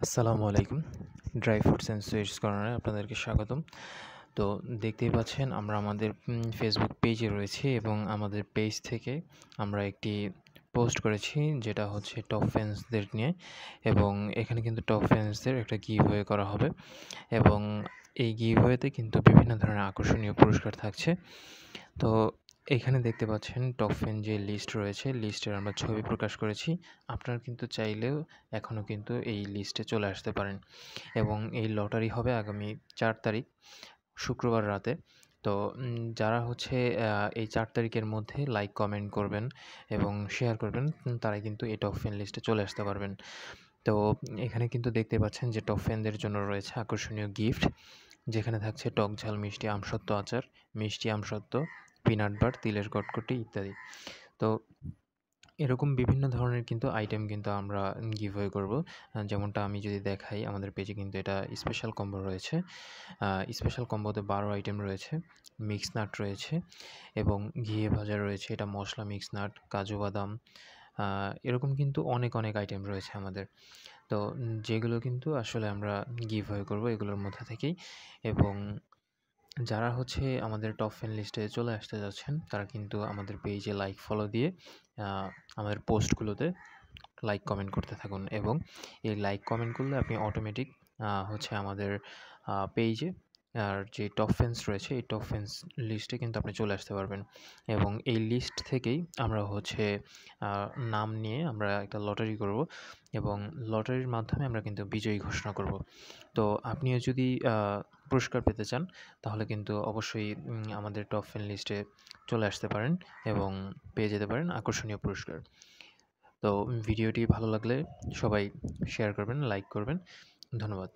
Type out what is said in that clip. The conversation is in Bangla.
আসসালামু আলাইকুম। ড্রাই ফ্রুটস অ্যান্ড সুইটস কর্নারে আপনাদেরকে স্বাগতম। তো দেখতেই পাচ্ছেন আমরা আমাদের ফেসবুক পেজে রয়েছি এবং আমাদের পেজ থেকে আমরা একটি পোস্ট করেছি যেটা হচ্ছে টপ ফ্যান্সদের নিয়ে, এবং এখানে কিন্তু টপ ফ্যান্সদের একটা গিভওয়ে করা হবে এবং এই গিভওয়েতে কিন্তু বিভিন্ন ধরনের আকর্ষণীয় পুরস্কার থাকছে। তো এখানে দেখতে পাচ্ছেন টপ ফ্যান যে লিস্ট রয়েছে, লিস্টের আমরা ছবি প্রকাশ করেছি। আপনারা কিন্তু চাইলেও এখনও কিন্তু এই লিস্টে চলে আসতে পারেন এবং এই লটারি হবে আগামী ৪ তারিখ শুক্রবার রাতে। তো যারা হচ্ছে এই ৪ তারিখের মধ্যে লাইক, কমেন্ট করবেন এবং শেয়ার করবেন, তারাই কিন্তু এই টপ ফ্যান লিস্টে চলে আসতে পারবেন। তো এখানে কিন্তু দেখতে পাচ্ছেন যে টপ ফ্যানদের জন্য রয়েছে আকর্ষণীয় গিফট, যেখানে থাকছে টক ঝাল মিষ্টি আমসত্ত্ব আচার, মিষ্টি আমসত্ত্ব, পিনাট বার, তিলের কটকটি ইত্যাদি। তো এরকম বিভিন্ন ধরনের কিন্তু আইটেম কিন্তু আমরা গিভওয়ে করব। যেমনটা আমি যদি দেখাই, আমাদের পেজে কিন্তু এটা স্পেশাল কম্বো রয়েছে। স্পেশাল কম্বোতে ১২ আইটেম রয়েছে, মিক্স নাট রয়েছে এবং ঘিয়ে ভাজা রয়েছে, এটা মশলা মিক্স নাট, কাজু বাদাম, এরকম কিন্তু অনেক, অনেক আইটেম রয়েছে আমাদের। তো যেগুলো কিন্তু আসলে আমরা গিভওয়ে করব এগুলোর মধ্যে থেকেই। এবং যারা হচ্ছে আমাদের টপ ফ্যান লিস্টে চলে আসতে যাচ্ছেন, তারা কিন্তু আমাদের পেজে লাইক, ফলো দিয়ে আমাদের পোস্টগুলোতে লাইক, কমেন্ট করতে থাকুন এবং এই লাইক, কমেন্ট করলে আপনি অটোমেটিক হচ্ছে আমাদের পেজে আর যে টপ ফ্যান্স রয়েছে, এই টপ ফ্যান্স লিস্টে কিন্তু আপনি চলে আসতে পারবেন এবং এই লিস্ট থেকেই আমরা হচ্ছে নাম নিয়ে আমরা একটা লটারি করব এবং লটারির মাধ্যমে আমরা কিন্তু বিজয়ী ঘোষণা করব। তো আপনিও যদি পুরস্কার পেতে চান, তাহলে কিন্তু অবশ্যই আমাদের টপ ফ্যান লিস্টে চলে আসতে পারেন এবং পেয়ে যেতে পারেন আকর্ষণীয় পুরস্কার। তো ভিডিওটি ভালো লাগলে সবাই শেয়ার করবেন, লাইক করবেন। ধন্যবাদ।